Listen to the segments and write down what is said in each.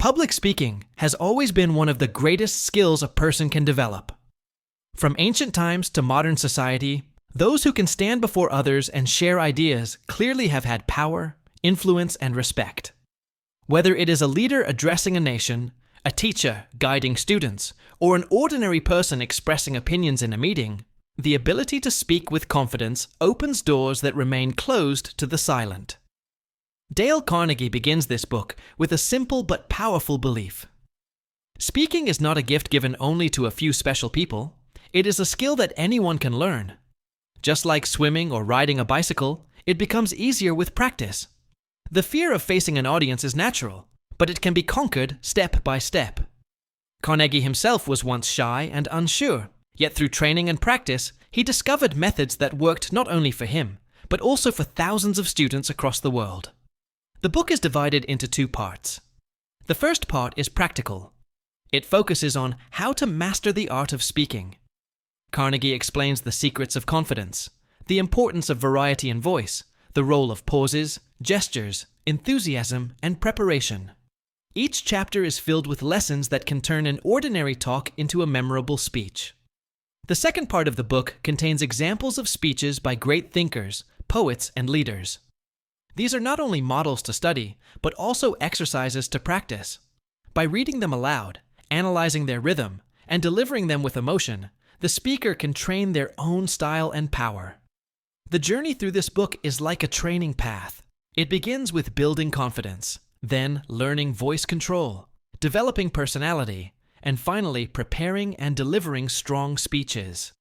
Public speaking has always been one of the greatest skills a person can develop. From ancient times to modern society, those who can stand before others and share ideas clearly have had power, influence, and respect. Whether it is a leader addressing a nation, a teacher guiding students, or an ordinary person expressing opinions in a meeting, the ability to speak with confidence opens doors that remain closed to the silent. Dale Carnegie begins this book with a simple but powerful belief. Speaking is not a gift given only to a few special people. It is a skill that anyone can learn. Just like swimming or riding a bicycle, it becomes easier with practice. The fear of facing an audience is natural, but it can be conquered step by step. Carnegie himself was once shy and unsure, yet through training and practice, he discovered methods that worked not only for him, but also for thousands of students across the world. The book is divided into two parts. The first part is practical. It focuses on how to master the art of speaking. Carnegie explains the secrets of confidence, the importance of variety in voice, the role of pauses, gestures, enthusiasm, and preparation. Each chapter is filled with lessons that can turn an ordinary talk into a memorable speech. The second part of the book contains examples of speeches by great thinkers, poets, and leaders. These are not only models to study, but also exercises to practice. By reading them aloud, analyzing their rhythm, and delivering them with emotion, the speaker can train their own style and power. The journey through this book is like a training path. It begins with building confidence, then learning voice control, developing personality, and finally preparing and delivering strong speeches.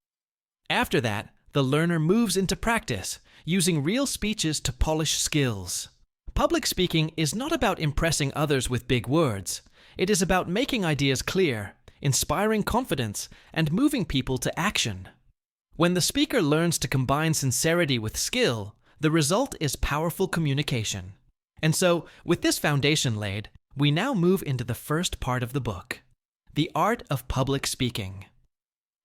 After that, the learner moves into practice, using real speeches to polish skills. Public speaking is not about impressing others with big words. It is about making ideas clear, inspiring confidence, and moving people to action. When the speaker learns to combine sincerity with skill, the result is powerful communication. And so, with this foundation laid, we now move into the first part of the book, the art of public speaking.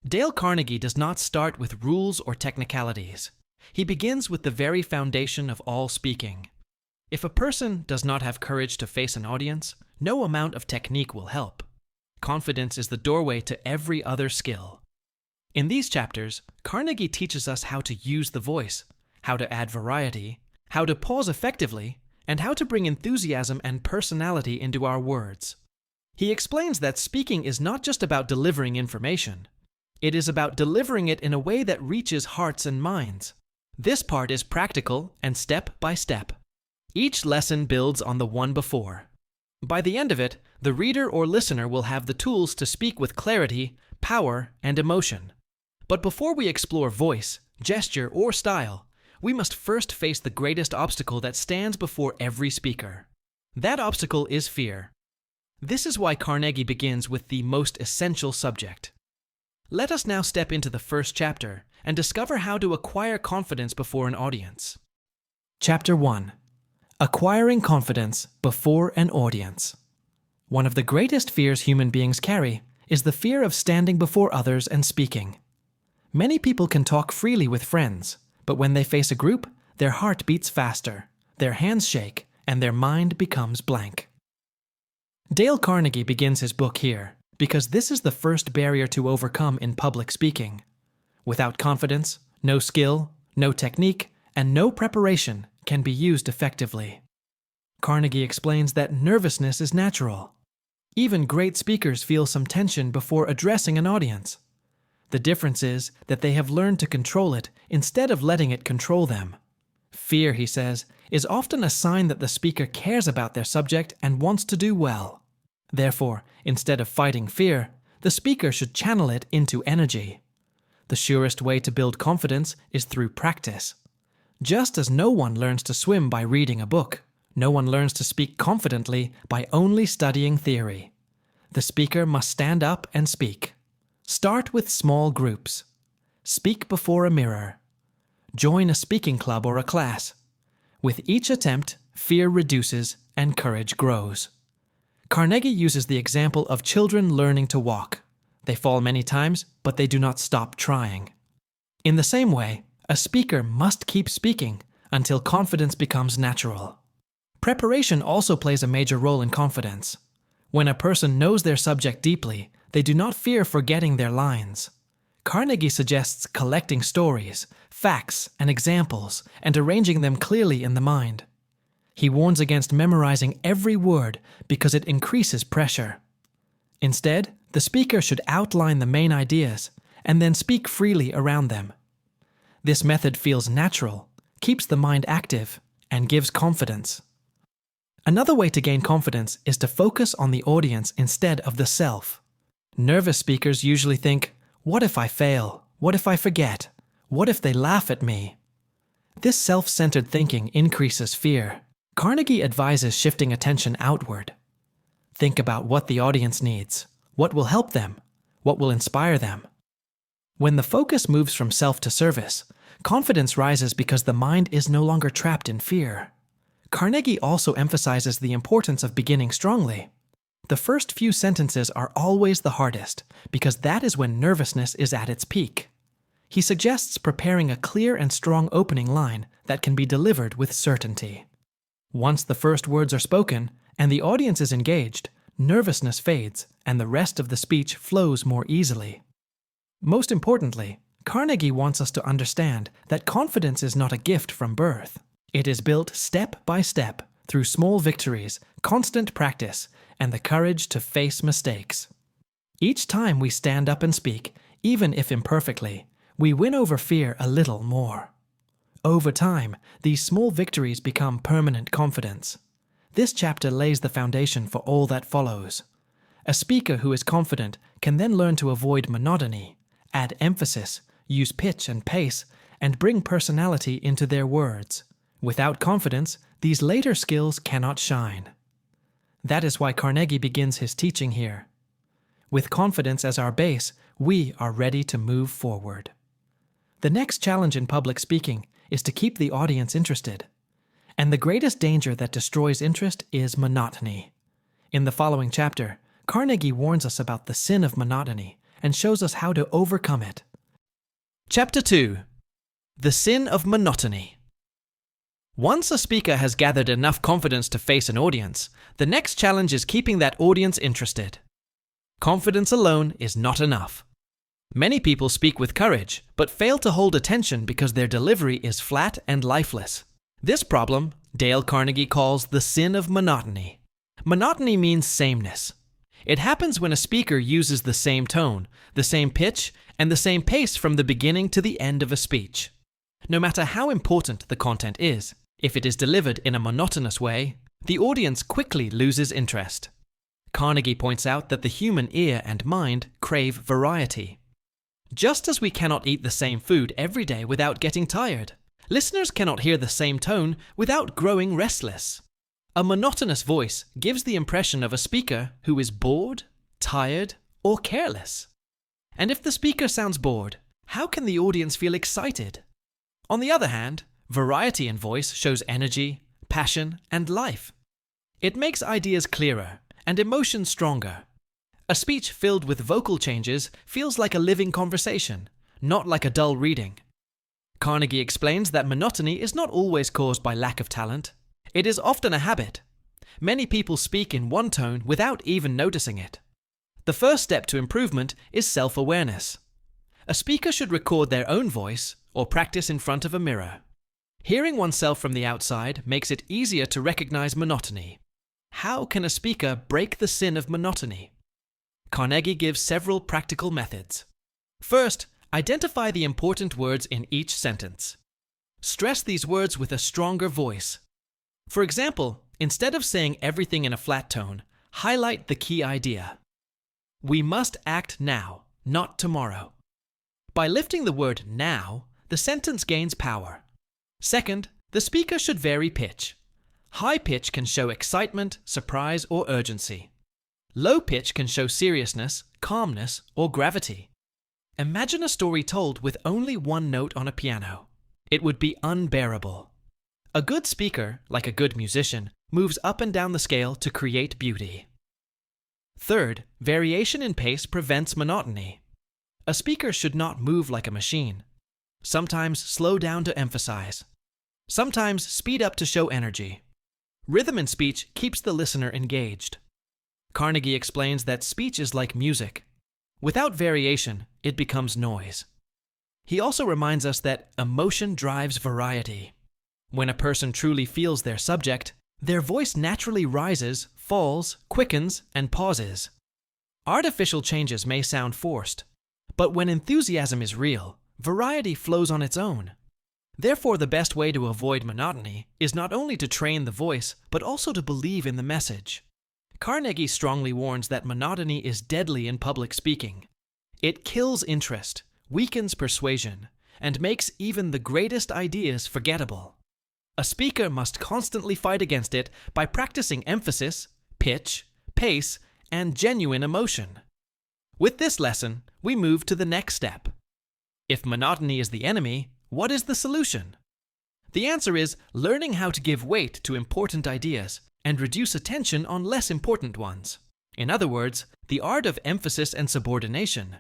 Dale Carnegie does not start with rules or technicalities. He begins with the very foundation of all speaking. If a person does not have courage to face an audience, no amount of technique will help. Confidence is the doorway to every other skill. In these chapters, Carnegie teaches us how to use the voice, how to add variety, how to pause effectively, and how to bring enthusiasm and personality into our words. He explains that speaking is not just about delivering information. It is about delivering it in a way that reaches hearts and minds. This part is practical and step by step. Each lesson builds on the one before. By the end of it, the reader or listener will have the tools to speak with clarity, power, and emotion. But before we explore voice, gesture, or style, we must first face the greatest obstacle that stands before every speaker. That obstacle is fear. This is why Carnegie begins with the most essential subject. Let us now step into the first chapter and discover how to acquire confidence before an audience. Chapter 1. Acquiring confidence before an audience. One of the greatest fears human beings carry is the fear of standing before others and speaking. Many people can talk freely with friends, but when they face a group, their heart beats faster, their hands shake, and their mind becomes blank. Dale Carnegie begins his book here because this is the first barrier to overcome in public speaking. Without confidence, no skill, no technique, and no preparation can be used effectively. Carnegie explains that nervousness is natural. Even great speakers feel some tension before addressing an audience. The difference is that they have learned to control it instead of letting it control them. Fear, he says, is often a sign that the speaker cares about their subject and wants to do well. Therefore, instead of fighting fear, the speaker should channel it into energy. The surest way to build confidence is through practice. Just as no one learns to swim by reading a book, no one learns to speak confidently by only studying theory. The speaker must stand up and speak. Start with small groups. Speak before a mirror. Join a speaking club or a class. With each attempt, fear reduces and courage grows. Carnegie uses the example of children learning to walk. They fall many times, but they do not stop trying. In the same way, a speaker must keep speaking until confidence becomes natural. Preparation also plays a major role in confidence. When a person knows their subject deeply, they do not fear forgetting their lines. Carnegie suggests collecting stories, facts, and examples, and arranging them clearly in the mind. He warns against memorizing every word because it increases pressure. Instead, the speaker should outline the main ideas and then speak freely around them. This method feels natural, keeps the mind active, and gives confidence. Another way to gain confidence is to focus on the audience instead of the self. Nervous speakers usually think, "What if I fail? What if I forget? What if they laugh at me?" This self-centered thinking increases fear. Carnegie advises shifting attention outward. Think about what the audience needs, what will help them, what will inspire them. When the focus moves from self to service, confidence rises because the mind is no longer trapped in fear. Carnegie also emphasizes the importance of beginning strongly. The first few sentences are always the hardest because that is when nervousness is at its peak. He suggests preparing a clear and strong opening line that can be delivered with certainty. Once the first words are spoken and the audience is engaged, nervousness fades and the rest of the speech flows more easily. Most importantly, Carnegie wants us to understand that confidence is not a gift from birth. It is built step by step through small victories, constant practice, and the courage to face mistakes. Each time we stand up and speak, even if imperfectly, we win over fear a little more. Over time, these small victories become permanent confidence. This chapter lays the foundation for all that follows. A speaker who is confident can then learn to avoid monotony, add emphasis, use pitch and pace, and bring personality into their words. Without confidence, these later skills cannot shine. That is why Carnegie begins his teaching here. With confidence as our base, we are ready to move forward. The next challenge in public speaking is to keep the audience interested. And the greatest danger that destroys interest is monotony. In the following chapter, Carnegie warns us about the sin of monotony and shows us how to overcome it. Chapter 2. The Sin of Monotony. Once a speaker has gathered enough confidence to face an audience, the next challenge is keeping that audience interested. Confidence alone is not enough. Many people speak with courage, but fail to hold attention because their delivery is flat and lifeless. This problem, Dale Carnegie calls the sin of monotony. Monotony means sameness. It happens when a speaker uses the same tone, the same pitch, and the same pace from the beginning to the end of a speech. No matter how important the content is, if it is delivered in a monotonous way, the audience quickly loses interest. Carnegie points out that the human ear and mind crave variety. Just as we cannot eat the same food every day without getting tired, listeners cannot hear the same tone without growing restless. A monotonous voice gives the impression of a speaker who is bored, tired, or careless. And if the speaker sounds bored, how can the audience feel excited? On the other hand, variety in voice shows energy, passion, and life. It makes ideas clearer and emotions stronger. A speech filled with vocal changes feels like a living conversation, not like a dull reading. Carnegie explains that monotony is not always caused by lack of talent. It is often a habit. Many people speak in one tone without even noticing it. The first step to improvement is self-awareness. A speaker should record their own voice or practice in front of a mirror. Hearing oneself from the outside makes it easier to recognize monotony. How can a speaker break the sin of monotony? Carnegie gives several practical methods. First, identify the important words in each sentence. Stress these words with a stronger voice. For example, instead of saying everything in a flat tone, highlight the key idea. We must act now, not tomorrow. By lifting the word now, the sentence gains power. Second, the speaker should vary pitch. High pitch can show excitement, surprise, or urgency. Low pitch can show seriousness, calmness, or gravity. Imagine a story told with only one note on a piano. It would be unbearable. A good speaker, like a good musician, moves up and down the scale to create beauty. Third, variation in pace prevents monotony. A speaker should not move like a machine. Sometimes slow down to emphasize. Sometimes speed up to show energy. Rhythm in speech keeps the listener engaged. Carnegie explains that speech is like music. Without variation, it becomes noise. He also reminds us that emotion drives variety. When a person truly feels their subject, their voice naturally rises, falls, quickens, and pauses. Artificial changes may sound forced, but when enthusiasm is real, variety flows on its own. Therefore, the best way to avoid monotony is not only to train the voice, but also to believe in the message. Carnegie strongly warns that monotony is deadly in public speaking. It kills interest, weakens persuasion, and makes even the greatest ideas forgettable. A speaker must constantly fight against it by practicing emphasis, pitch, pace, and genuine emotion. With this lesson, we move to the next step. If monotony is the enemy, what is the solution? The answer is learning how to give weight to important ideas and reduce attention on less important ones. In other words, the art of emphasis and subordination.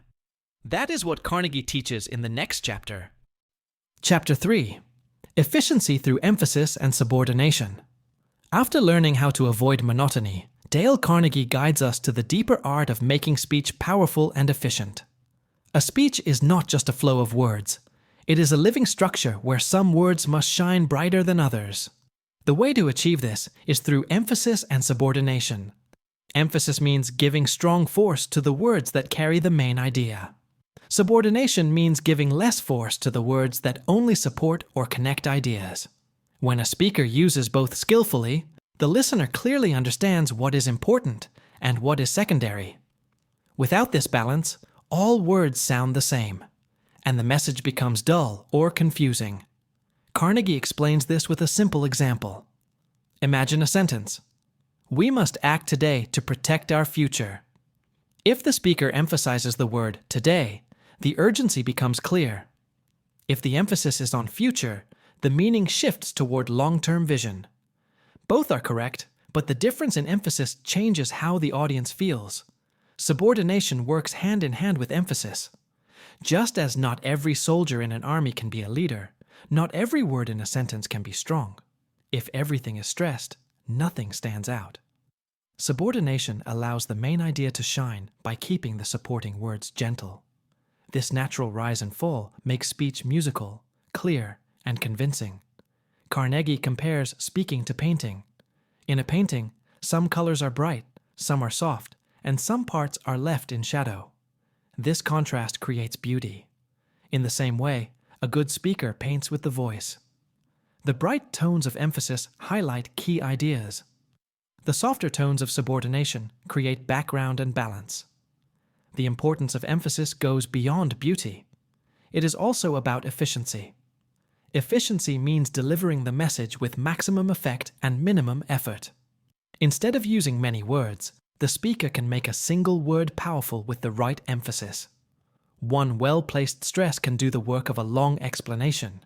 That is what Carnegie teaches in the next chapter. Chapter 3. Efficiency through emphasis and subordination. After learning how to avoid monotony, Dale Carnegie guides us to the deeper art of making speech powerful and efficient. A speech is not just a flow of words. It is a living structure where some words must shine brighter than others. The way to achieve this is through emphasis and subordination. Emphasis means giving strong force to the words that carry the main idea. Subordination means giving less force to the words that only support or connect ideas. When a speaker uses both skillfully, the listener clearly understands what is important and what is secondary. Without this balance, all words sound the same, and the message becomes dull or confusing. Carnegie explains this with a simple example. Imagine a sentence. We must act today to protect our future. If the speaker emphasizes the word today, the urgency becomes clear. If the emphasis is on future, the meaning shifts toward long-term vision. Both are correct, but the difference in emphasis changes how the audience feels. Subordination works hand in hand with emphasis. Just as not every soldier in an army can be a leader, not every word in a sentence can be strong. If everything is stressed, nothing stands out. Subordination allows the main idea to shine by keeping the supporting words gentle. This natural rise and fall makes speech musical, clear, and convincing. Carnegie compares speaking to painting. In a painting, some colors are bright, some are soft, and some parts are left in shadow. This contrast creates beauty. In the same way, a good speaker paints with the voice. The bright tones of emphasis highlight key ideas. The softer tones of subordination create background and balance. The importance of emphasis goes beyond beauty. It is also about efficiency. Efficiency means delivering the message with maximum effect and minimum effort. Instead of using many words, the speaker can make a single word powerful with the right emphasis. One well-placed stress can do the work of a long explanation.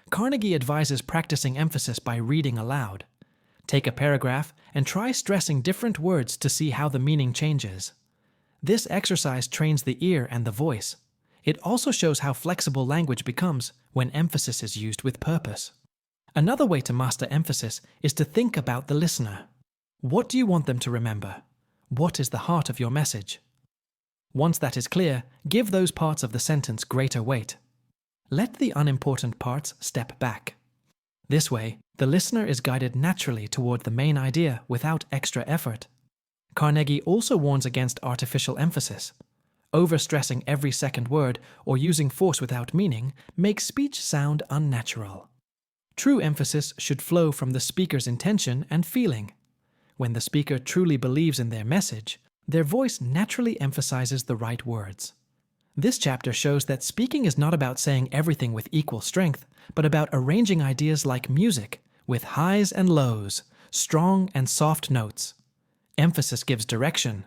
Carnegie advises practicing emphasis by reading aloud. Take a paragraph and try stressing different words to see how the meaning changes. This exercise trains the ear and the voice. It also shows how flexible language becomes when emphasis is used with purpose. Another way to master emphasis is to think about the listener. What do you want them to remember? What is the heart of your message? Once that is clear, give those parts of the sentence greater weight. Let the unimportant parts step back. This way, the listener is guided naturally toward the main idea without extra effort. Carnegie also warns against artificial emphasis. Overstressing every second word or using force without meaning makes speech sound unnatural. True emphasis should flow from the speaker's intention and feeling. When the speaker truly believes in their message, their voice naturally emphasizes the right words. This chapter shows that speaking is not about saying everything with equal strength, but about arranging ideas like music, with highs and lows, strong and soft notes. Emphasis gives direction.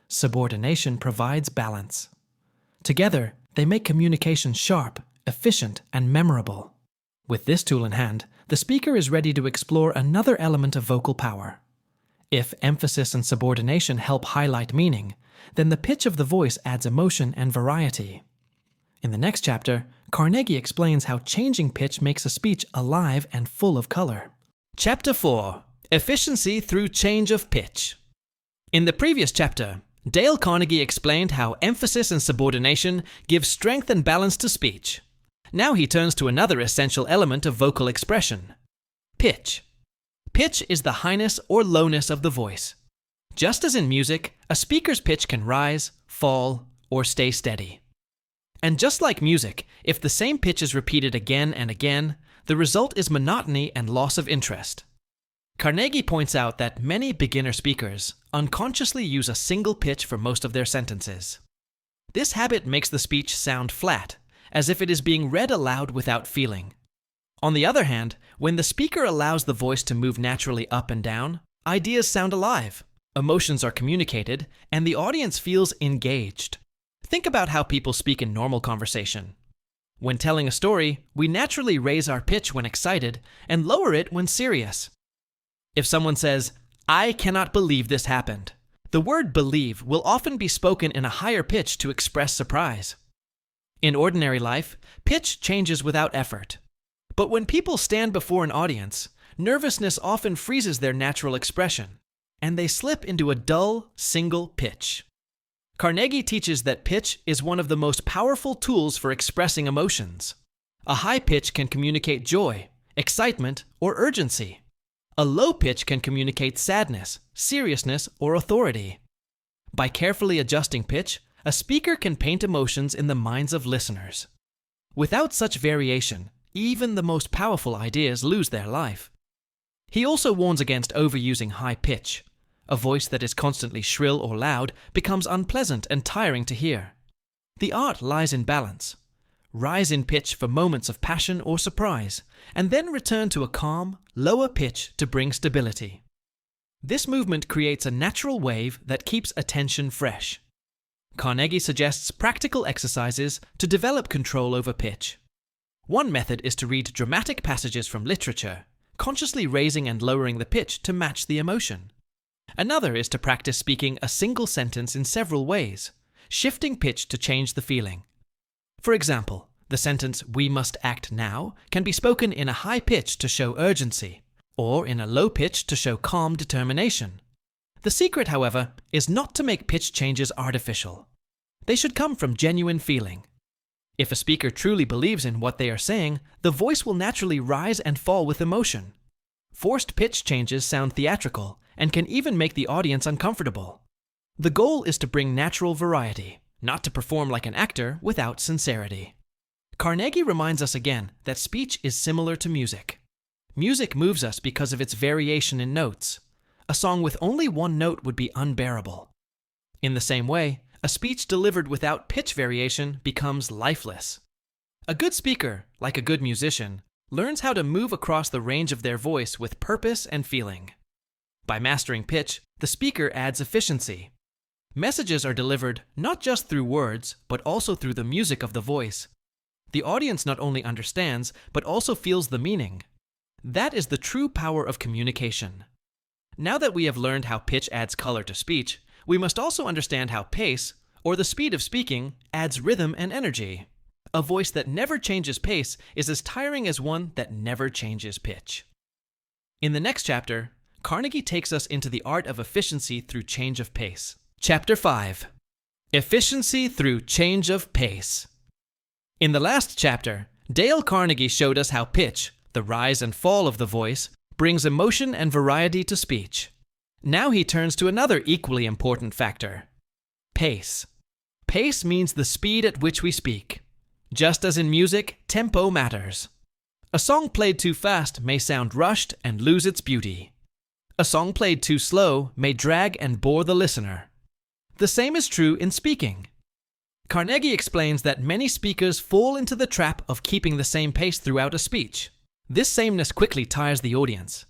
Subordination provides balance. Together, they make communication sharp, efficient, and memorable. With this tool in hand, the speaker is ready to explore another element of vocal power. If emphasis and subordination help highlight meaning, then the pitch of the voice adds emotion and variety. In the next chapter, Carnegie explains how changing pitch makes a speech alive and full of color. Chapter 4. Efficiency through change of pitch. In the previous chapter, Dale Carnegie explained how emphasis and subordination give strength and balance to speech. Now he turns to another essential element of vocal expression: pitch. Pitch is the highness or lowness of the voice. Just as in music, a speaker's pitch can rise, fall, or stay steady. And just like music, if the same pitch is repeated again and again, the result is monotony and loss of interest. Carnegie points out that many beginner speakers unconsciously use a single pitch for most of their sentences. This habit makes the speech sound flat, as if it is being read aloud without feeling. On the other hand, when the speaker allows the voice to move naturally up and down, ideas sound alive, emotions are communicated, and the audience feels engaged. Think about how people speak in normal conversation. When telling a story, we naturally raise our pitch when excited and lower it when serious. If someone says, "I cannot believe this happened," the word believe will often be spoken in a higher pitch to express surprise. In ordinary life, pitch changes without effort. But when people stand before an audience, nervousness often freezes their natural expression, and they slip into a dull, single pitch. Carnegie teaches that pitch is one of the most powerful tools for expressing emotions. A high pitch can communicate joy, excitement, or urgency. A low pitch can communicate sadness, seriousness, or authority. By carefully adjusting pitch, a speaker can paint emotions in the minds of listeners. Without such variation, even the most powerful ideas lose their life. He also warns against overusing high pitch. A voice that is constantly shrill or loud becomes unpleasant and tiring to hear. The art lies in balance. Rise in pitch for moments of passion or surprise, and then return to a calm, lower pitch to bring stability. This movement creates a natural wave that keeps attention fresh. Carnegie suggests practical exercises to develop control over pitch. One method is to read dramatic passages from literature, consciously raising and lowering the pitch to match the emotion. Another is to practice speaking a single sentence in several ways, shifting pitch to change the feeling. For example, the sentence "we must act now" can be spoken in a high pitch to show urgency, or in a low pitch to show calm determination. The secret, however, is not to make pitch changes artificial. They should come from genuine feeling. If a speaker truly believes in what they are saying, the voice will naturally rise and fall with emotion. Forced pitch changes sound theatrical and can even make the audience uncomfortable. The goal is to bring natural variety, not to perform like an actor without sincerity. Carnegie reminds us again that speech is similar to music. Music moves us because of its variation in notes. A song with only one note would be unbearable. In the same way, a speech delivered without pitch variation becomes lifeless. A good speaker, like a good musician, learns how to move across the range of their voice with purpose and feeling. By mastering pitch, the speaker adds efficiency. Messages are delivered not just through words, but also through the music of the voice. The audience not only understands, but also feels the meaning. That is the true power of communication. Now that we have learned how pitch adds color to speech, we must also understand how pace, or the speed of speaking, adds rhythm and energy. A voice that never changes pace is as tiring as one that never changes pitch. In the next chapter, Carnegie takes us into the art of efficiency through change of pace. Chapter 5. Efficiency through change of pace. In the last chapter, Dale Carnegie showed us how pitch, the rise and fall of the voice, brings emotion and variety to speech. Now he turns to another equally important factor: pace. Pace means the speed at which we speak. Just as in music, tempo matters. A song played too fast may sound rushed and lose its beauty. A song played too slow may drag and bore the listener. The same is true in speaking. Carnegie explains that many speakers fall into the trap of keeping the same pace throughout a speech. This sameness quickly tires the audience.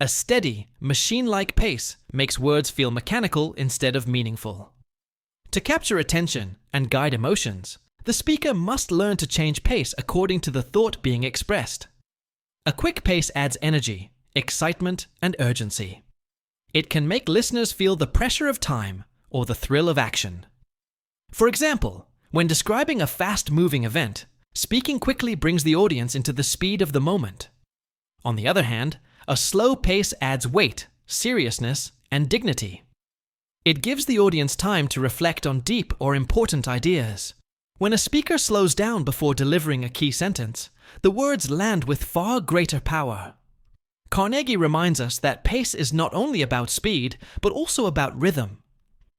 A steady, machine-like pace makes words feel mechanical instead of meaningful. To capture attention and guide emotions, the speaker must learn to change pace according to the thought being expressed. A quick pace adds energy, excitement, and urgency. It can make listeners feel the pressure of time or the thrill of action. For example, when describing a fast-moving event, speaking quickly brings the audience into the speed of the moment. On the other hand, a slow pace adds weight, seriousness, and dignity. It gives the audience time to reflect on deep or important ideas. When a speaker slows down before delivering a key sentence, the words land with far greater power. Carnegie reminds us that pace is not only about speed, but also about rhythm.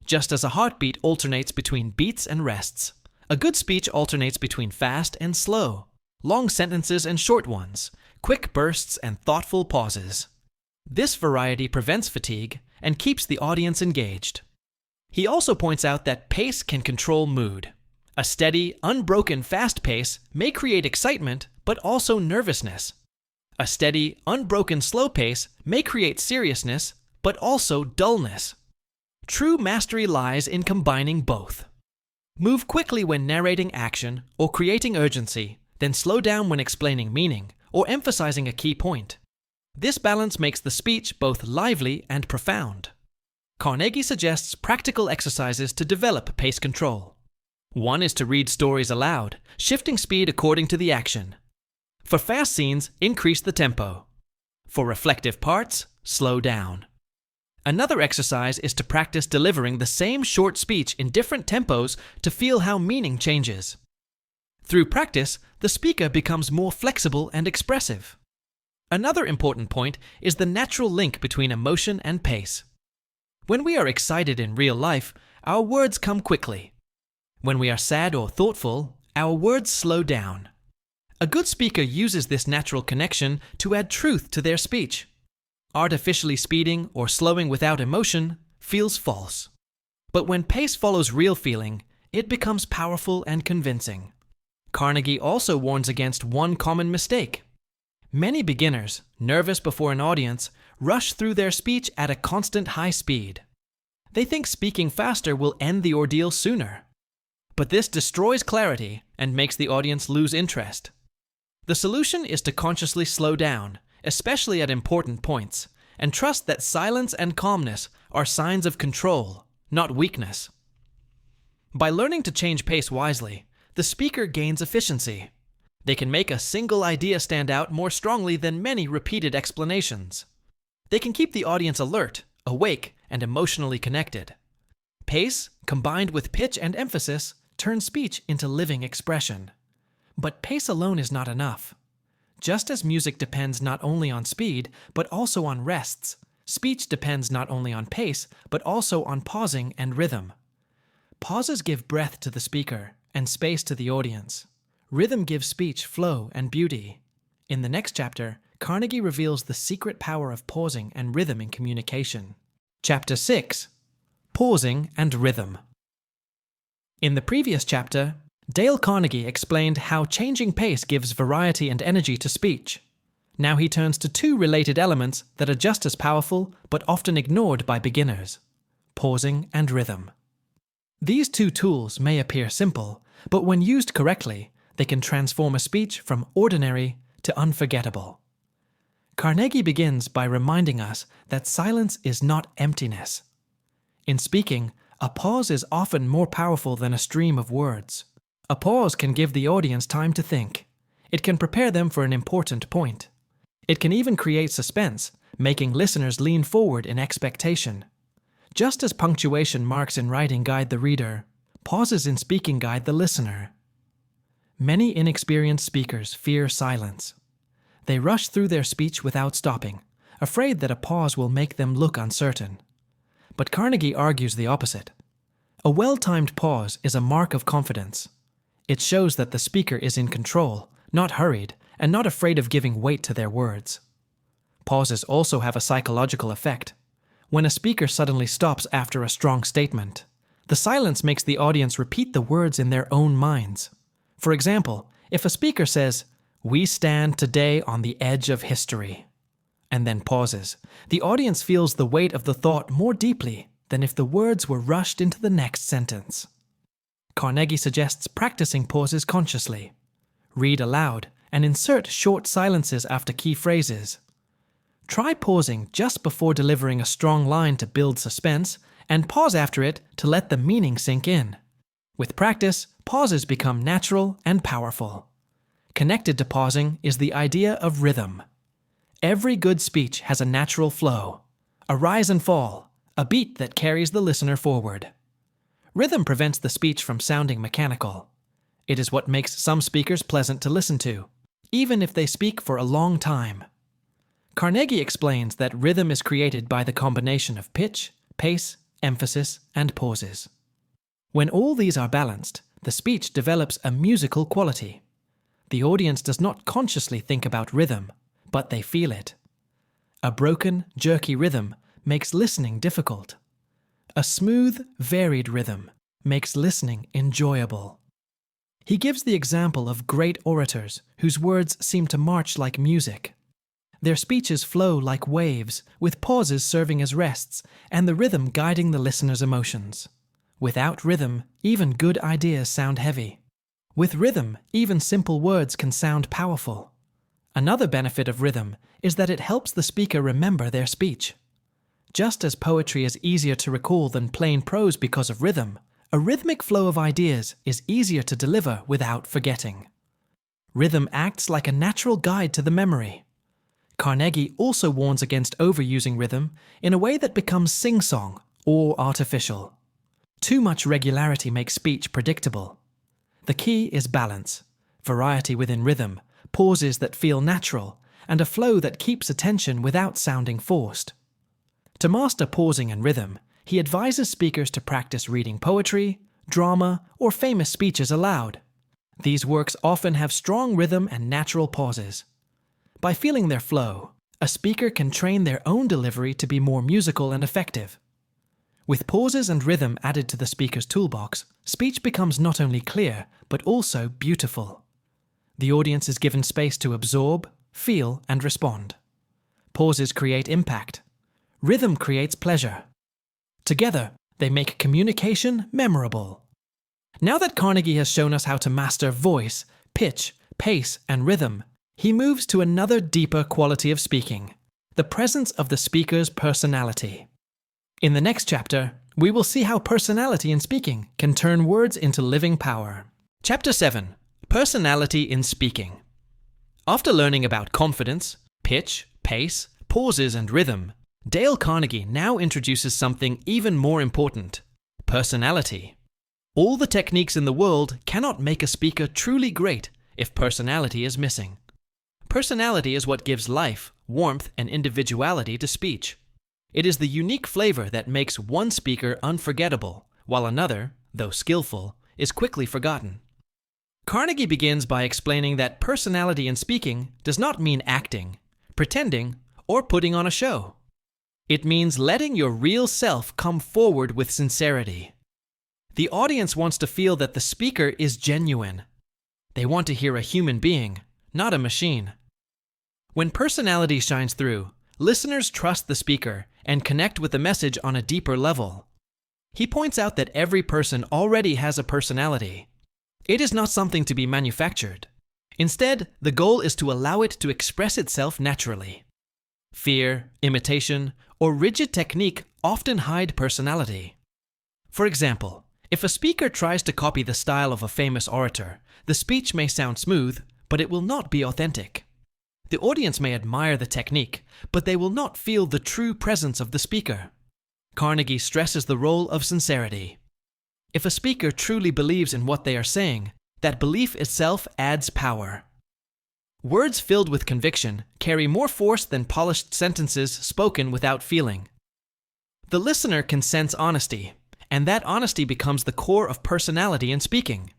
Just as a heartbeat alternates between beats and rests, a good speech alternates between fast and slow, long sentences and short ones, quick bursts and thoughtful pauses. This variety prevents fatigue and keeps the audience engaged. He also points out that pace can control mood. A steady, unbroken fast pace may create excitement, but also nervousness. A steady, unbroken slow pace may create seriousness, but also dullness. True mastery lies in combining both. Move quickly when narrating action or creating urgency, then slow down when explaining meaning or emphasizing a key point. This balance makes the speech both lively and profound. Carnegie suggests practical exercises to develop pace control. One is to read stories aloud, shifting speed according to the action. For fast scenes, increase the tempo. For reflective parts, slow down. Another exercise is to practice delivering the same short speech in different tempos to feel how meaning changes. Through practice, the speaker becomes more flexible and expressive. Another important point is the natural link between emotion and pace. When we are excited in real life, our words come quickly. When we are sad or thoughtful, our words slow down. A good speaker uses this natural connection to add truth to their speech. Artificially speeding or slowing without emotion feels false. But when pace follows real feeling, it becomes powerful and convincing. Carnegie also warns against one common mistake. Many beginners, nervous before an audience, rush through their speech at a constant high speed. They think speaking faster will end the ordeal sooner. But this destroys clarity and makes the audience lose interest. The solution is to consciously slow down, especially at important points, and trust that silence and calmness are signs of control, not weakness. By learning to change pace wisely, the speaker gains efficiency. They can make a single idea stand out more strongly than many repeated explanations. They can keep the audience alert, awake, and emotionally connected. Pace, combined with pitch and emphasis, turns speech into living expression. But pace alone is not enough. Just as music depends not only on speed, but also on rests, speech depends not only on pace, but also on pausing and rhythm. Pauses give breath to the speaker and space to the audience. Rhythm gives speech flow and beauty. In the next chapter, Carnegie reveals the secret power of pausing and rhythm in communication. Chapter 6: Pausing and Rhythm. In the previous chapter, Dale Carnegie explained how changing pace gives variety and energy to speech. Now he turns to two related elements that are just as powerful but often ignored by beginners: pausing and rhythm. These two tools may appear simple, but when used correctly, they can transform a speech from ordinary to unforgettable. Carnegie begins by reminding us that silence is not emptiness. In speaking, a pause is often more powerful than a stream of words. A pause can give the audience time to think. It can prepare them for an important point. It can even create suspense, making listeners lean forward in expectation. Just as punctuation marks in writing guide the reader, pauses in speaking guide the listener. Many inexperienced speakers fear silence. They rush through their speech without stopping, afraid that a pause will make them look uncertain. But Carnegie argues the opposite. A well-timed pause is a mark of confidence. It shows that the speaker is in control, not hurried, and not afraid of giving weight to their words. Pauses also have a psychological effect. When a speaker suddenly stops after a strong statement, the silence makes the audience repeat the words in their own minds. For example, if a speaker says, "We stand today on the edge of history," and then pauses, the audience feels the weight of the thought more deeply than if the words were rushed into the next sentence. Carnegie suggests practicing pauses consciously. Read aloud and insert short silences after key phrases. Try pausing just before delivering a strong line to build suspense, and pause after it to let the meaning sink in. With practice, pauses become natural and powerful. Connected to pausing is the idea of rhythm. Every good speech has a natural flow, a rise and fall, a beat that carries the listener forward. Rhythm prevents the speech from sounding mechanical. It is what makes some speakers pleasant to listen to, even if they speak for a long time. Carnegie explains that rhythm is created by the combination of pitch, pace, emphasis, and pauses. When all these are balanced, the speech develops a musical quality. The audience does not consciously think about rhythm, but they feel it. A broken, jerky rhythm makes listening difficult. A smooth, varied rhythm makes listening enjoyable. He gives the example of great orators whose words seem to march like music. Their speeches flow like waves, with pauses serving as rests, and the rhythm guiding the listener's emotions. Without rhythm, even good ideas sound heavy. With rhythm, even simple words can sound powerful. Another benefit of rhythm is that it helps the speaker remember their speech. Just as poetry is easier to recall than plain prose because of rhythm, a rhythmic flow of ideas is easier to deliver without forgetting. Rhythm acts like a natural guide to the memory. Carnegie also warns against overusing rhythm in a way that becomes sing-song or artificial. Too much regularity makes speech predictable. The key is balance, variety within rhythm, pauses that feel natural, and a flow that keeps attention without sounding forced. To master pausing and rhythm, he advises speakers to practice reading poetry, drama, or famous speeches aloud. These works often have strong rhythm and natural pauses. By feeling their flow, a speaker can train their own delivery to be more musical and effective. With pauses and rhythm added to the speaker's toolbox, speech becomes not only clear, but also beautiful. The audience is given space to absorb, feel, and respond. Pauses create impact. Rhythm creates pleasure. Together, they make communication memorable. Now that Carnegie has shown us how to master voice, pitch, pace, and rhythm, he moves to another deeper quality of speaking, the presence of the speaker's personality. In the next chapter, we will see how personality in speaking can turn words into living power. Chapter 7. Personality in Speaking. After learning about confidence, pitch, pace, pauses, and rhythm, Dale Carnegie now introduces something even more important: personality. All the techniques in the world cannot make a speaker truly great if personality is missing. Personality is what gives life, warmth, and individuality to speech. It is the unique flavor that makes one speaker unforgettable, while another, though skillful, is quickly forgotten. Carnegie begins by explaining that personality in speaking does not mean acting, pretending, or putting on a show. It means letting your real self come forward with sincerity. The audience wants to feel that the speaker is genuine. They want to hear a human being, not a machine. When personality shines through, listeners trust the speaker and connect with the message on a deeper level. He points out that every person already has a personality. It is not something to be manufactured. Instead, the goal is to allow it to express itself naturally. Fear, imitation, or rigid technique often hide personality. For example, if a speaker tries to copy the style of a famous orator, the speech may sound smooth, but it will not be authentic. The audience may admire the technique, but they will not feel the true presence of the speaker. Carnegie stresses the role of sincerity. If a speaker truly believes in what they are saying, that belief itself adds power. Words filled with conviction carry more force than polished sentences spoken without feeling. The listener can sense honesty, and that honesty becomes the core of personality in speaking.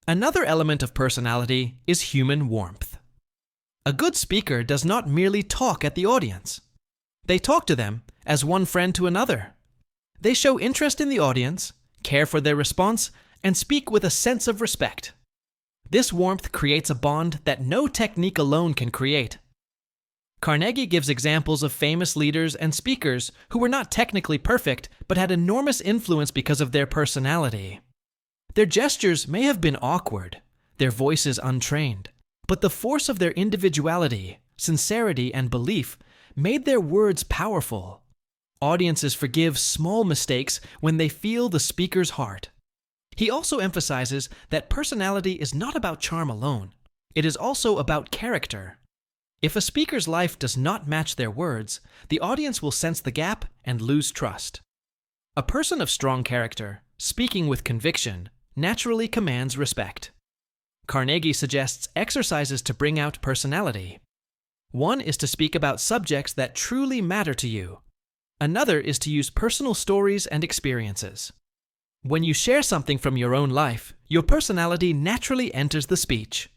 Another element of personality is human warmth. A good speaker does not merely talk at the audience. They talk to them as one friend to another. They show interest in the audience, care for their response, and speak with a sense of respect. This warmth creates a bond that no technique alone can create. Carnegie gives examples of famous leaders and speakers who were not technically perfect but had enormous influence because of their personality. Their gestures may have been awkward, their voices untrained, but the force of their individuality, sincerity, and belief made their words powerful. Audiences forgive small mistakes when they feel the speaker's heart. He also emphasizes that personality is not about charm alone. It is also about character. If a speaker's life does not match their words, the audience will sense the gap and lose trust. A person of strong character, speaking with conviction, naturally commands respect. Carnegie suggests exercises to bring out personality. One is to speak about subjects that truly matter to you. Another is to use personal stories and experiences. When you share something from your own life, your personality naturally enters the speech.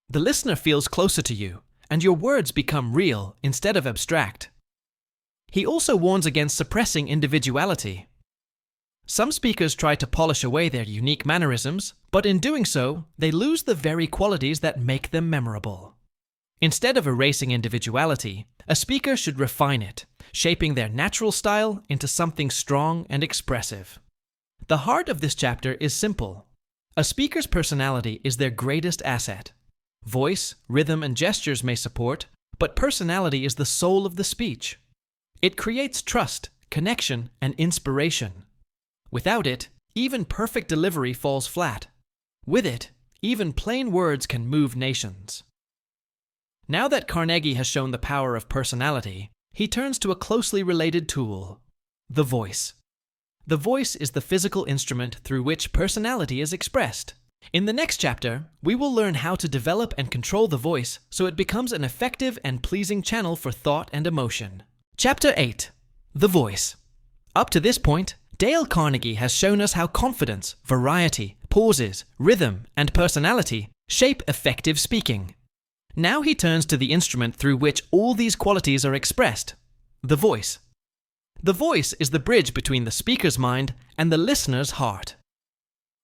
The listener feels closer to you, and your words become real instead of abstract. He also warns against suppressing individuality. Some speakers try to polish away their unique mannerisms, but in doing so, they lose the very qualities that make them memorable. Instead of erasing individuality, a speaker should refine it, shaping their natural style into something strong and expressive. The heart of this chapter is simple. A speaker's personality is their greatest asset. Voice, rhythm, and gestures may support, but personality is the soul of the speech. It creates trust, connection, and inspiration. Without it, even perfect delivery falls flat. With it, even plain words can move nations. Now that Carnegie has shown the power of personality, he turns to a closely related tool, the voice. The voice is the physical instrument through which personality is expressed. In the next chapter, we will learn how to develop and control the voice so it becomes an effective and pleasing channel for thought and emotion. Chapter 8. The Voice. Up to this point, Dale Carnegie has shown us how confidence, variety, pauses, rhythm, and personality shape effective speaking. Now he turns to the instrument through which all these qualities are expressed, the voice. The voice is the bridge between the speaker's mind and the listener's heart.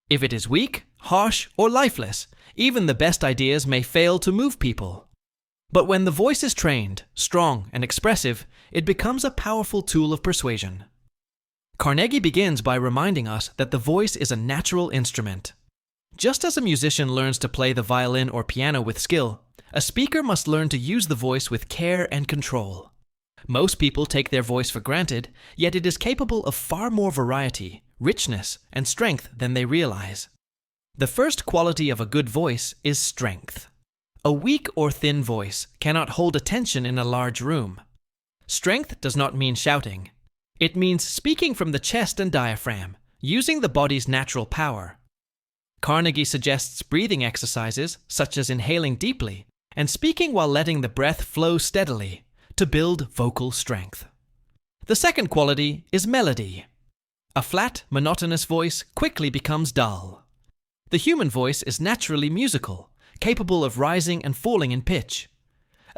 If it is weak, harsh, or lifeless, even the best ideas may fail to move people. But when the voice is trained, strong, and expressive, it becomes a powerful tool of persuasion. Carnegie begins by reminding us that the voice is a natural instrument. Just as a musician learns to play the violin or piano with skill, a speaker must learn to use the voice with care and control. Most people take their voice for granted, yet it is capable of far more variety, richness, and strength than they realize. The first quality of a good voice is strength. A weak or thin voice cannot hold attention in a large room. Strength does not mean shouting. It means speaking from the chest and diaphragm, using the body's natural power. Carnegie suggests breathing exercises, such as inhaling deeply, and speaking while letting the breath flow steadily, to build vocal strength. The second quality is melody. A flat, monotonous voice quickly becomes dull. The human voice is naturally musical, capable of rising and falling in pitch.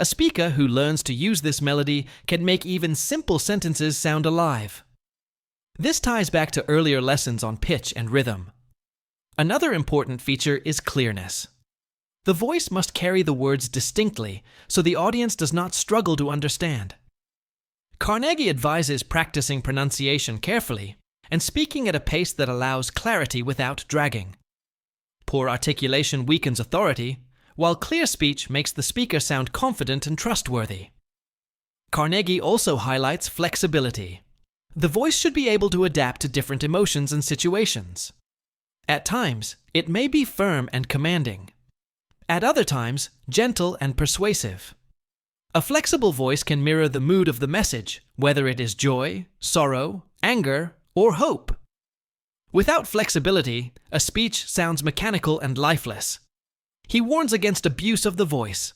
A speaker who learns to use this melody can make even simple sentences sound alive. This ties back to earlier lessons on pitch and rhythm. Another important feature is clearness. The voice must carry the words distinctly so the audience does not struggle to understand. Carnegie advises practicing pronunciation carefully and speaking at a pace that allows clarity without dragging. Poor articulation weakens authority, while clear speech makes the speaker sound confident and trustworthy. Carnegie also highlights flexibility. The voice should be able to adapt to different emotions and situations. At times, it may be firm and commanding. At other times, gentle and persuasive. A flexible voice can mirror the mood of the message, whether it is joy, sorrow, anger, or hope. Without flexibility, a speech sounds mechanical and lifeless. He warns against abuse of the voice.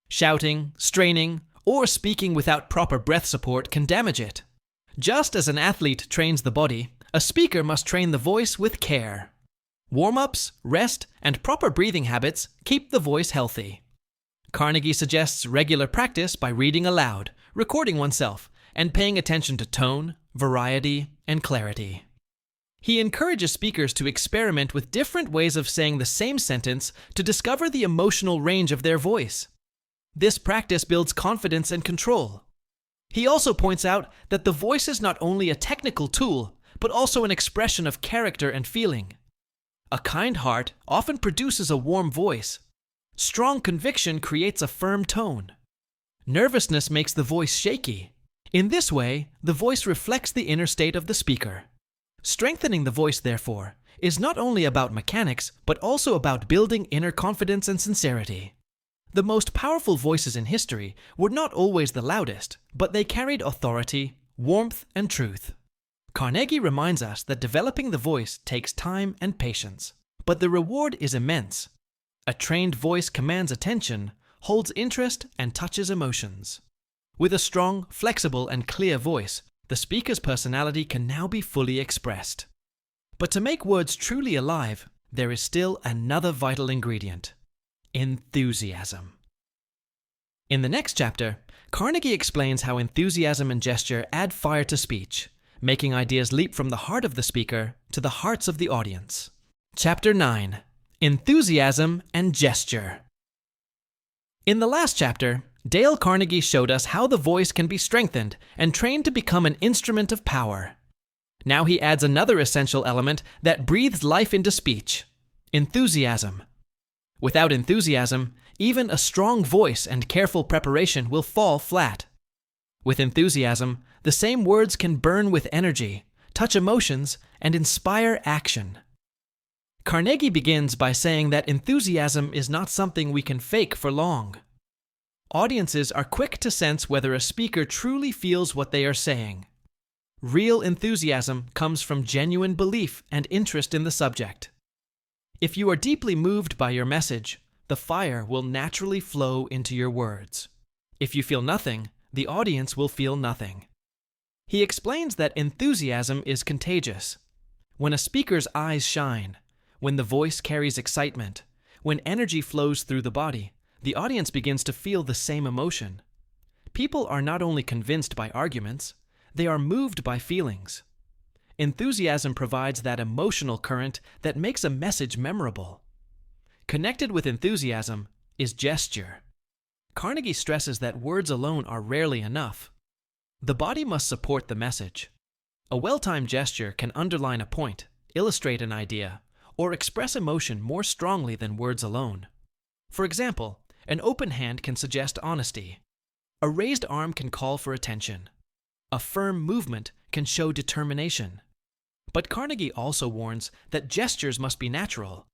Shouting, straining, or speaking without proper breath support can damage it. Just as an athlete trains the body, a speaker must train the voice with care. Warm-ups, rest, and proper breathing habits keep the voice healthy. Carnegie suggests regular practice by reading aloud, recording oneself, and paying attention to tone, variety, and clarity. He encourages speakers to experiment with different ways of saying the same sentence to discover the emotional range of their voice. This practice builds confidence and control. He also points out that the voice is not only a technical tool, but also an expression of character and feeling. A kind heart often produces a warm voice. Strong conviction creates a firm tone. Nervousness makes the voice shaky. In this way, the voice reflects the inner state of the speaker. Strengthening the voice, therefore, is not only about mechanics, but also about building inner confidence and sincerity. The most powerful voices in history were not always the loudest, but they carried authority, warmth, and truth. Carnegie reminds us that developing the voice takes time and patience, but the reward is immense. A trained voice commands attention, holds interest, and touches emotions. With a strong, flexible, and clear voice, the speaker's personality can now be fully expressed. But to make words truly alive, there is still another vital ingredient: enthusiasm. In the next chapter, Carnegie explains how enthusiasm and gesture add fire to speech, making ideas leap from the heart of the speaker to the hearts of the audience. Chapter 9: Enthusiasm and Gesture. In the last chapter, Dale Carnegie showed us how the voice can be strengthened and trained to become an instrument of power. Now he adds another essential element that breathes life into speech: enthusiasm. Without enthusiasm, even a strong voice and careful preparation will fall flat. With enthusiasm, the same words can burn with energy, touch emotions, and inspire action. Carnegie begins by saying that enthusiasm is not something we can fake for long. Audiences are quick to sense whether a speaker truly feels what they are saying. Real enthusiasm comes from genuine belief and interest in the subject. If you are deeply moved by your message, the fire will naturally flow into your words. If you feel nothing, the audience will feel nothing. He explains that enthusiasm is contagious. When a speaker's eyes shine, when the voice carries excitement, when energy flows through the body, the audience begins to feel the same emotion. People are not only convinced by arguments, they are moved by feelings. Enthusiasm provides that emotional current that makes a message memorable. Connected with enthusiasm is gesture. Carnegie stresses that words alone are rarely enough. The body must support the message. A well-timed gesture can underline a point, illustrate an idea, or express emotion more strongly than words alone. For example, an open hand can suggest honesty. A raised arm can call for attention. A firm movement can show determination. But Carnegie also warns that gestures must be natural.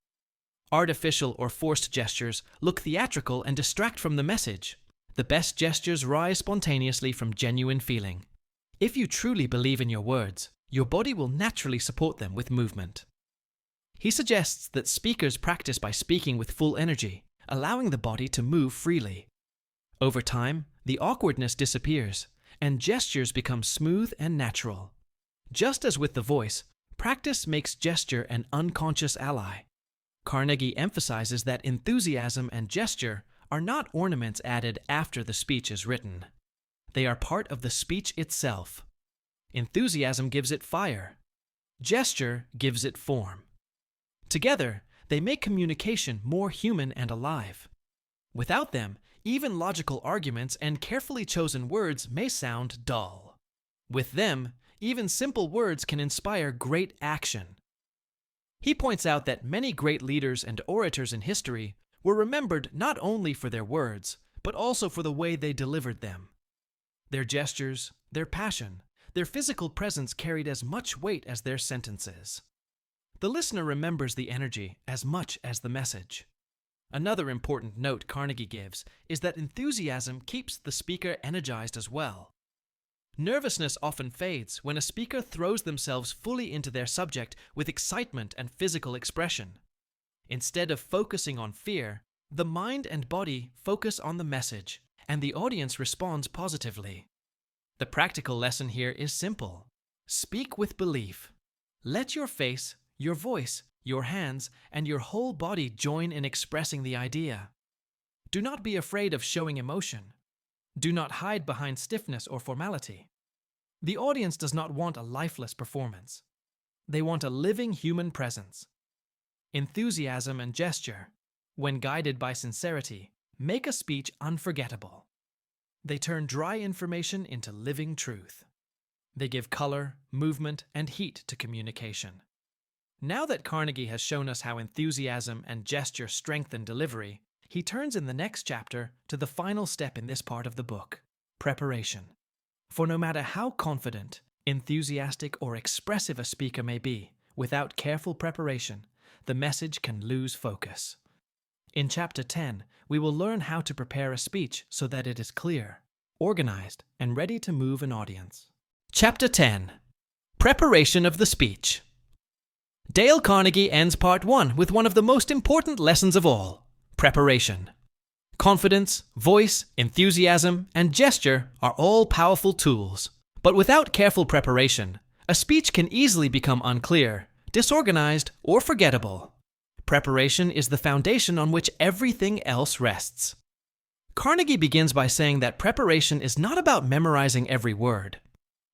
Artificial or forced gestures look theatrical and distract from the message. The best gestures rise spontaneously from genuine feeling. If you truly believe in your words, your body will naturally support them with movement. He suggests that speakers practice by speaking with full energy, allowing the body to move freely. Over time, the awkwardness disappears, and gestures become smooth and natural. Just as with the voice, practice makes gesture an unconscious ally. Carnegie emphasizes that enthusiasm and gesture are not ornaments added after the speech is written. They are part of the speech itself. Enthusiasm gives it fire. Gesture gives it form. Together, they make communication more human and alive. Without them, even logical arguments and carefully chosen words may sound dull. With them, even simple words can inspire great action. He points out that many great leaders and orators in history were remembered not only for their words, but also for the way they delivered them. Their gestures, their passion, their physical presence carried as much weight as their sentences. The listener remembers the energy as much as the message. Another important note Carnegie gives is that enthusiasm keeps the speaker energized as well. Nervousness often fades when a speaker throws themselves fully into their subject with excitement and physical expression. Instead of focusing on fear, the mind and body focus on the message, and the audience responds positively. The practical lesson here is simple. Speak with belief. Let your face, your voice, your hands, and your whole body join in expressing the idea. Do not be afraid of showing emotion. Do not hide behind stiffness or formality. The audience does not want a lifeless performance. They want a living human presence. Enthusiasm and gesture, when guided by sincerity, make a speech unforgettable. They turn dry information into living truth. They give color, movement, and heat to communication. Now that Carnegie has shown us how enthusiasm and gesture strengthen delivery, he turns in the next chapter to the final step in this part of the book: preparation. For no matter how confident, enthusiastic, or expressive a speaker may be, without careful preparation, the message can lose focus. In Chapter 10, we will learn how to prepare a speech so that it is clear, organized, and ready to move an audience. Chapter 10: Preparation of the speech. Dale Carnegie ends part 1 with one of the most important lessons of all: preparation. Confidence, voice, enthusiasm, and gesture are all powerful tools. But without careful preparation, a speech can easily become unclear, disorganized, or forgettable. Preparation is the foundation on which everything else rests. Carnegie begins by saying that preparation is not about memorizing every word.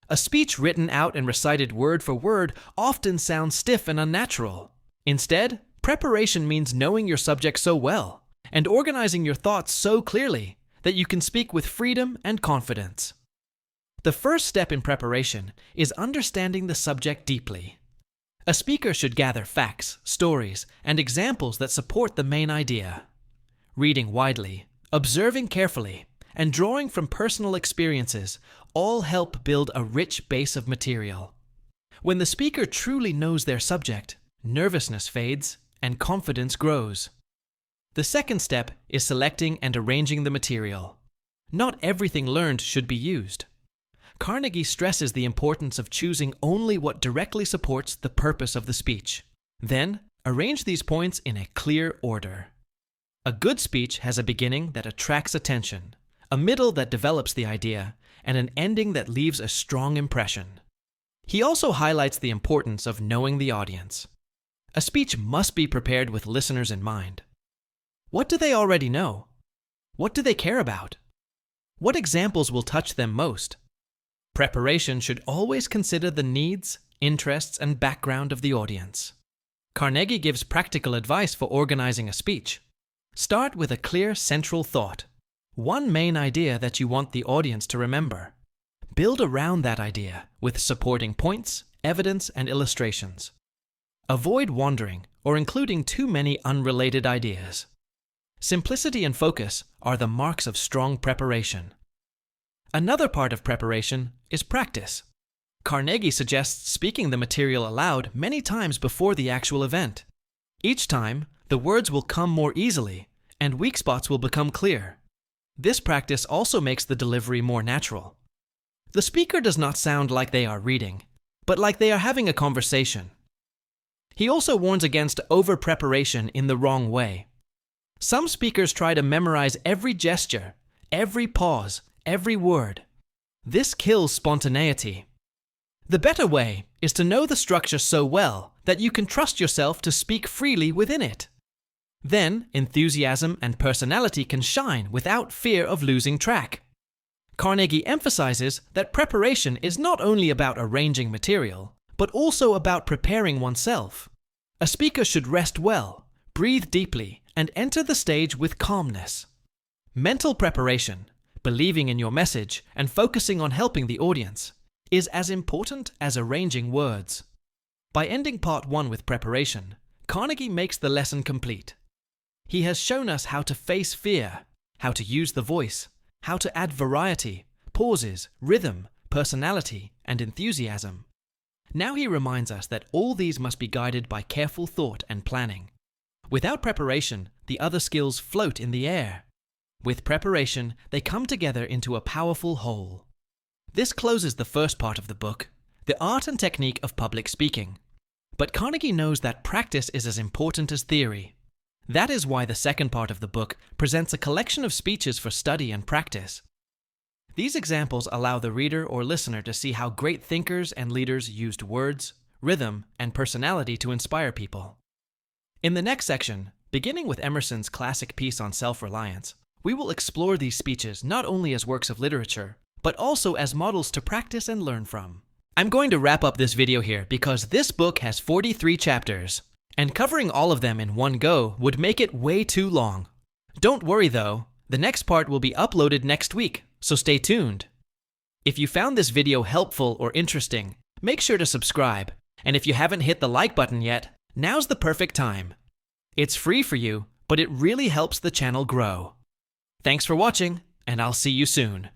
A speech written out and recited word for word often sounds stiff and unnatural. Instead, preparation means knowing your subject so well and organizing your thoughts so clearly that you can speak with freedom and confidence. The first step in preparation is understanding the subject deeply. A speaker should gather facts, stories, and examples that support the main idea. Reading widely, observing carefully, and drawing from personal experiences all help build a rich base of material. When the speaker truly knows their subject, nervousness fades and confidence grows. The second step is selecting and arranging the material. Not everything learned should be used. Carnegie stresses the importance of choosing only what directly supports the purpose of the speech. Then, arrange these points in a clear order. A good speech has a beginning that attracts attention, a middle that develops the idea, and an ending that leaves a strong impression. He also highlights the importance of knowing the audience. A speech must be prepared with listeners in mind. What do they already know? What do they care about? What examples will touch them most? Preparation should always consider the needs, interests, and background of the audience. Carnegie gives practical advice for organizing a speech. Start with a clear central thought, one main idea that you want the audience to remember. Build around that idea with supporting points, evidence, and illustrations. Avoid wandering or including too many unrelated ideas. Simplicity and focus are the marks of strong preparation. Another part of preparation is practice. Carnegie suggests speaking the material aloud many times before the actual event. Each time, the words will come more easily, and weak spots will become clear. This practice also makes the delivery more natural. The speaker does not sound like they are reading, but like they are having a conversation. He also warns against over-preparation in the wrong way. Some speakers try to memorize every gesture, every pause, every word. This kills spontaneity. The better way is to know the structure so well that you can trust yourself to speak freely within it. Then, enthusiasm and personality can shine without fear of losing track. Carnegie emphasizes that preparation is not only about arranging material, but also about preparing oneself. A speaker should rest well, breathe deeply, and enter the stage with calmness. Mental preparation, believing in your message and focusing on helping the audience, is as important as arranging words. By ending part 1 with preparation, Carnegie makes the lesson complete. He has shown us how to face fear, how to use the voice, how to add variety, pauses, rhythm, personality, and enthusiasm. Now he reminds us that all these must be guided by careful thought and planning. Without preparation, the other skills float in the air. With preparation, they come together into a powerful whole. This closes the first part of the book, the art and technique of public speaking. But Carnegie knows that practice is as important as theory. That is why the second part of the book presents a collection of speeches for study and practice. These examples allow the reader or listener to see how great thinkers and leaders used words, rhythm, and personality to inspire people. In the next section, beginning with Emerson's classic piece on self-reliance, we will explore these speeches not only as works of literature, but also as models to practice and learn from. I'm going to wrap up this video here because this book has 43 chapters, and covering all of them in one go would make it way too long. Don't worry though, the next part will be uploaded next week, so stay tuned. If you found this video helpful or interesting, make sure to subscribe, and if you haven't hit the like button yet, now's the perfect time. It's free for you, but it really helps the channel grow. Thanks for watching, and I'll see you soon.